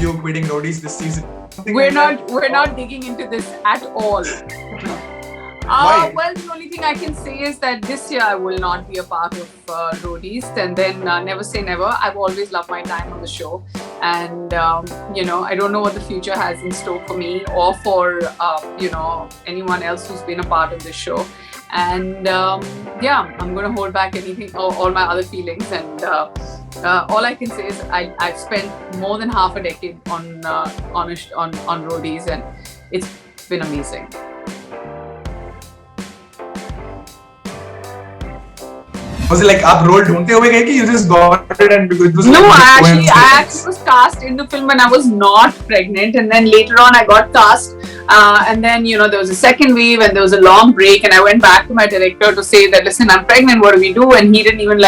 you quitting Roadies this season? We're not digging into this at all. Why? Well, the only thing I can say is that this year I will not be a part of Roadies, and then never say never. I've always loved my time on the show, and I don't know what the future has in store for me or for anyone else who's been a part of this show. And I'm going to hold back anything, all my other feelings, and all I can say is I've spent more than half a decade on Roadies, and it's been amazing. Was it like आप role ढूंढते हुए गए कि you just got it and because it was No, like I actually was cast in the film when I was not pregnant, and then later on I got cast, and then there was a second wave and there was a long break, and I went back to my director to say that, listen, I'm pregnant, what do we do? And he didn't even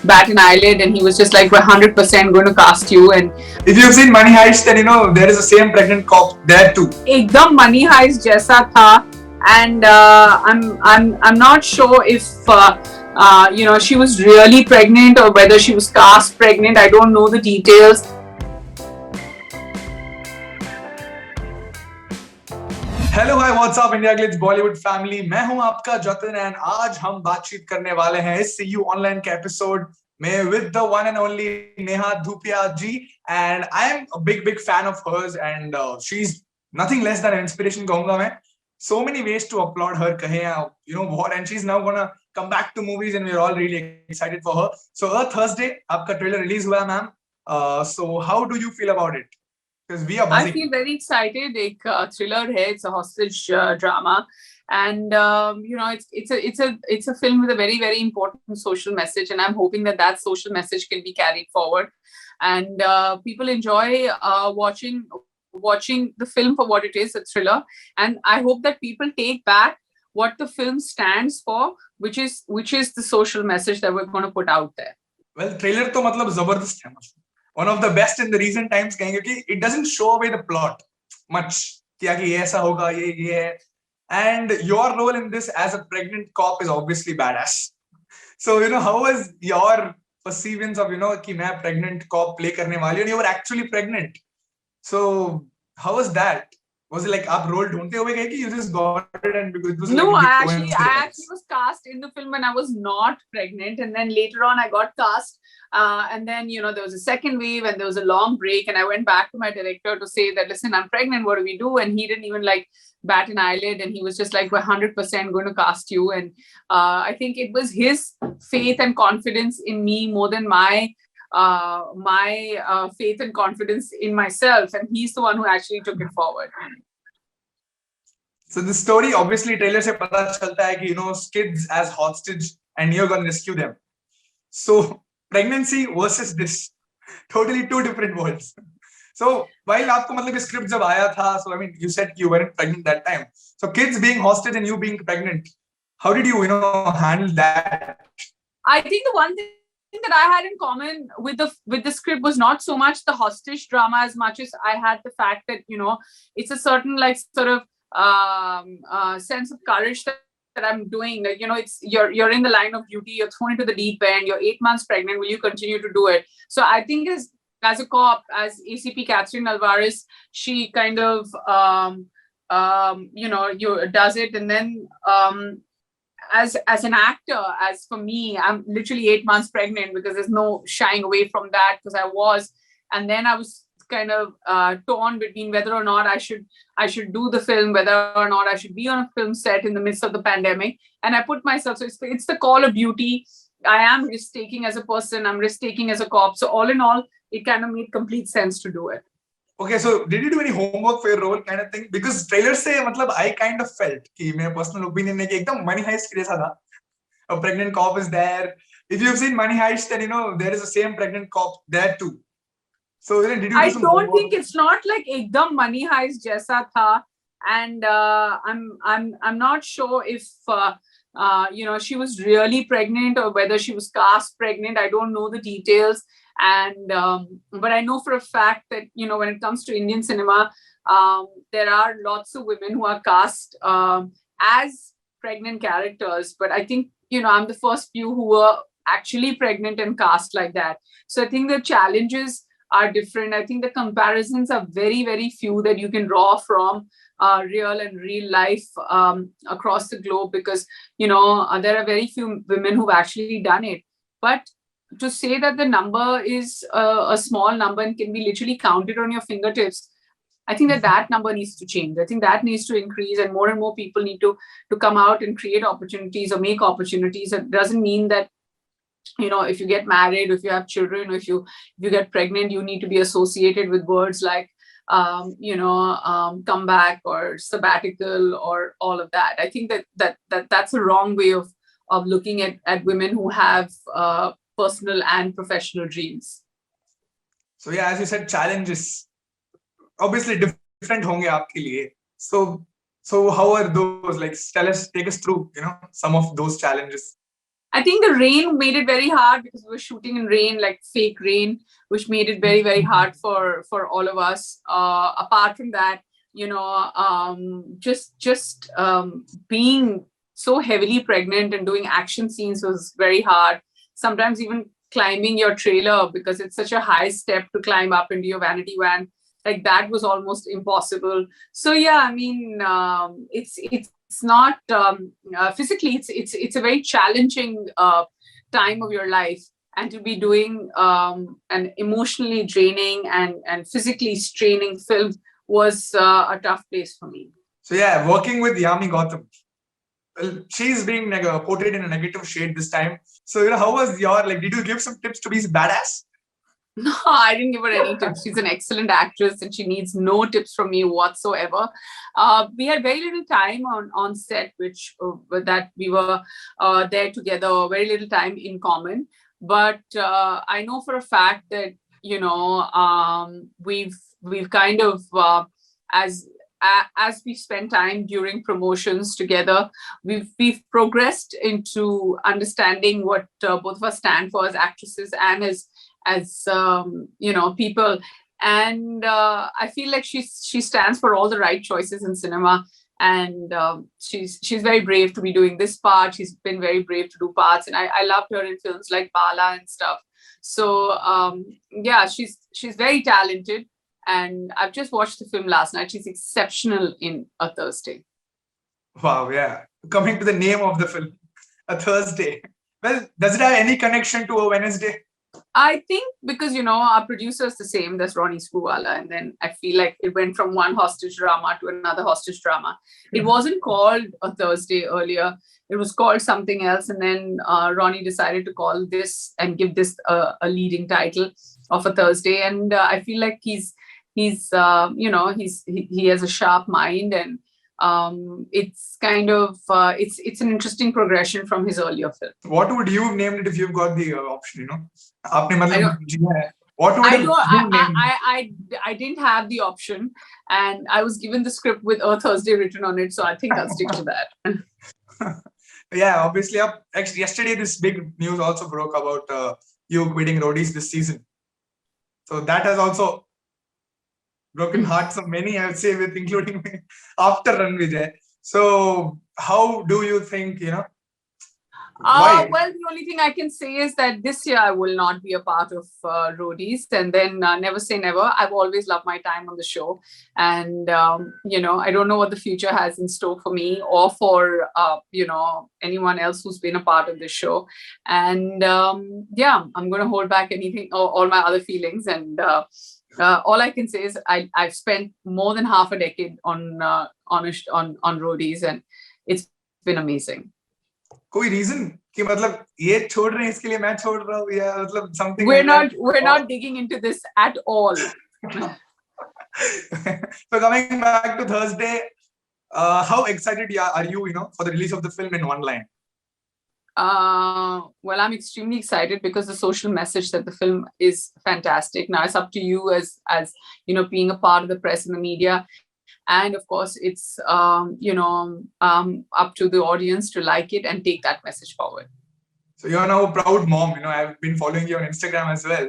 bat an eyelid, and he was just like, we're 100% going to cast you. And if you've seen Money Heist, then there is the same pregnant cop there too. एकदम Money Heist जैसा था, and I'm not sure if she was really pregnant or whether she was cast pregnant. I don't know the details. Hello, hi, what's up India Glitz Bollywood family. मैं हूं आपका Jatin and आज हम बातचीत करने वाले हैं इस See You Online के एपिसोड में with the one and only Neha Dhupia ji, and I am a big fan of hers, and she's nothing less than an inspiration कहूंगा मैं. So many ways to applaud her कहें what, and she's now gonna come back to movies and we're all really excited for her. So Thursday आपका trailer release हुआ है ma'am. So how do you feel about it? Because we are buzzing. I feel very excited. एक thriller है, it's a hostage drama, and it's a film with a very very important social message, and I'm hoping that social message can be carried forward, and people enjoy watching the film for what it is, a thriller, and I hope that people take back what the film stands for, which is the social message that we're going to put out there. Well, trailer तो मतलब जबरदस्त है, one of the best in the recent times कहेंगे कि it doesn't show away the plot much कि ये ऐसा होगा, ये है, and your role in this as a pregnant cop is obviously badass. So how was your perceivance of कि मैं pregnant cop play करने वाली, and you were actually pregnant. So how was that? Was it like आप role ढूंढते हुए गए कि you just got it and because it was no, like I actually was cast in the film when I was not pregnant, and then later on I got cast, and then there was a second wave and there was a long break, and I went back to my director to say that, listen, I'm pregnant, what do we do? And he didn't even bat an eyelid, and he was just like, we're 100% going to cast you. And I think it was his faith and confidence in me more than my faith and confidence in myself, and he's the one who actually took it forward. So the story, obviously trailer से पता चलता है कि kids as hostage and you're going to rescue them. So pregnancy versus this, totally two different worlds. So while आपको मतलब script जब आया था, so I mean you said you weren't pregnant that time, so kids being hostage and you being pregnant, how did you handle that? I think the one thing that I had in common with the script was not so much the hostage drama as much as I had the fact that it's a certain sort of sense of courage that I'm doing. It's you're in the line of duty, you're thrown into the deep end, you're 8 months pregnant, will you continue to do it? So I think as a cop, as ACP Catherine Alvarez, she kind of does it, and then as an actor, as for me, I'm literally 8 months pregnant, because there's no shying away from that, because I was, and then I was kind of torn between whether or not I should do the film, whether or not I should be on a film set in the midst of the pandemic, and I put myself, so it's the call of duty. I am risk taking as a person, I'm risk taking as a cop, so all in all it kind of made complete sense to do it. Okay, so did you do any homework for your role kind of thing? Because trailer से मतलब I kind of felt कि मेरा personal opinion है कि एकदम Money Heist के जैसा था. A pregnant cop is there. If you've seen Money Heist, then there is the same pregnant cop there too. So did you do I some don't homework? think it's not like एकदम Money Heist जैसा था, and I'm not sure if she was really pregnant or whether she was cast pregnant. I don't know the details. And but I know for a fact that when it comes to Indian cinema, there are lots of women who are cast as pregnant characters, but I think I'm the first few who were actually pregnant and cast like that. So I think the challenges are different. I think the comparisons are very, very few that you can draw from real and real life across the globe, because there are very few women who've actually done it. But to say that the number is a small number and can be literally counted on your fingertips, I think that number needs to change. I think that needs to increase, and more people need to come out and create opportunities or make opportunities. It doesn't mean that if you get married, if you have children, or if you get pregnant, you need to be associated with words like comeback or sabbatical or all of that. I think that's a wrong way of looking at women who have personal and professional dreams. So yeah, as you said, challenges obviously different honge aapke liye. So how are those? Like, take us through some of those challenges. I think the rain made it very hard, because we were shooting in rain, like fake rain, which made it very, very hard for all of us. Apart from that, just being so heavily pregnant and doing action scenes was very hard. Sometimes even climbing your trailer, because it's such a high step to climb up into your vanity van, like that was almost impossible. So yeah, I mean, it's not physically, it's a very challenging time of your life, and to be doing an emotionally draining and physically straining film was a tough place for me. So yeah, working with Yami Gautam, well, she's being portrayed in a negative shade this time. So how was did you give some tips to be badass? No, I didn't give her any tips. She's an excellent actress and she needs no tips from me whatsoever. We had very little time on set, that we were there together, very little time in common. But I know for a fact that, we've kind of, as we spend time during promotions together, we've progressed into understanding what both of us stand for as actresses and as people. And I feel like she stands for all the right choices in cinema, and she's very brave to be doing this part. She's been very brave to do parts, and I loved her in films like Bala and stuff. So yeah, she's very talented, and I've just watched the film last night. She's exceptional in A Thursday. Wow, yeah. Coming to the name of the film, A Thursday. Well, does it have any connection to a Wednesday? I think because, our producer is the same, that's Ronnie Screwvala. And then I feel like it went from one hostage drama to another hostage drama. It wasn't called A Thursday earlier. It was called something else. And then Ronnie decided to call this and give this a leading title of A Thursday. And I feel like he has a sharp mind, and it's kind of it's an interesting progression from his earlier film. What would you have named it if you've got the option? What would I didn't have the option, and I was given the script with A Thursday written on it, so I think I'll stick to that. Yeah, obviously. Actually, yesterday this big news also broke about you quitting Roadies this season. So that has also broken hearts of many, I would say, including me, after Rannvijay. So how do you think, why? Well, the only thing I can say is that this year I will not be a part of Roadies, and then never say never. I've always loved my time on the show, and I don't know what the future has in store for me or for anyone else who's been a part of this show. And yeah, I'm going to hold back anything or all my other feelings. And all I can say is I've spent more than half a decade on Roadies, and it's been amazing. कोई reason कि मतलब ये छोड़ रहे हैं इसके लिए मैं छोड़ रहा हूँ या मतलब something? We're not digging into this at all. So coming back to Thursday, how excited are you, for the release of the film in one line? Well, I'm extremely excited because the social message that the film is fantastic. Now it's up to you as being a part of the press and the media. And of course, it's, up to the audience to like it and take that message forward. So you're now a proud mom. I've been following you on Instagram as well.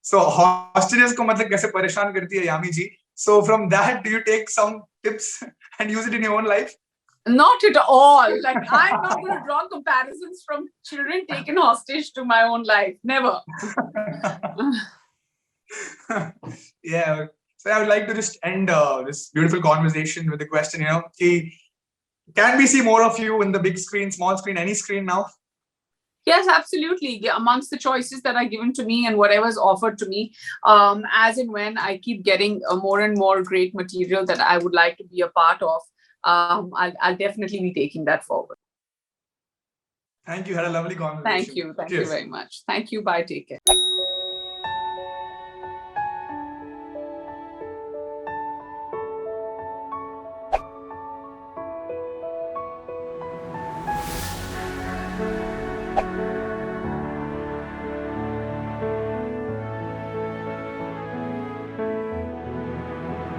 So hostages ko matlab kaise pareshan karti hai Yami ji. So from that, do you take some tips and use it in your own life? Not at all. Like, I'm not going to draw comparisons from children taken hostage to my own life. Never. Yeah. So I would like to just end this beautiful conversation with the question, can we see more of you in the big screen, small screen, any screen now? Yes, absolutely. Yeah, amongst the choices that are given to me and whatever's offered to me, as and when I keep getting more and more great material that I would like to be a part of, I'll definitely be taking that forward. Thank you. Had a lovely conversation. Thank you. Thank Cheers. you very much. Thank you. Bye. Take care.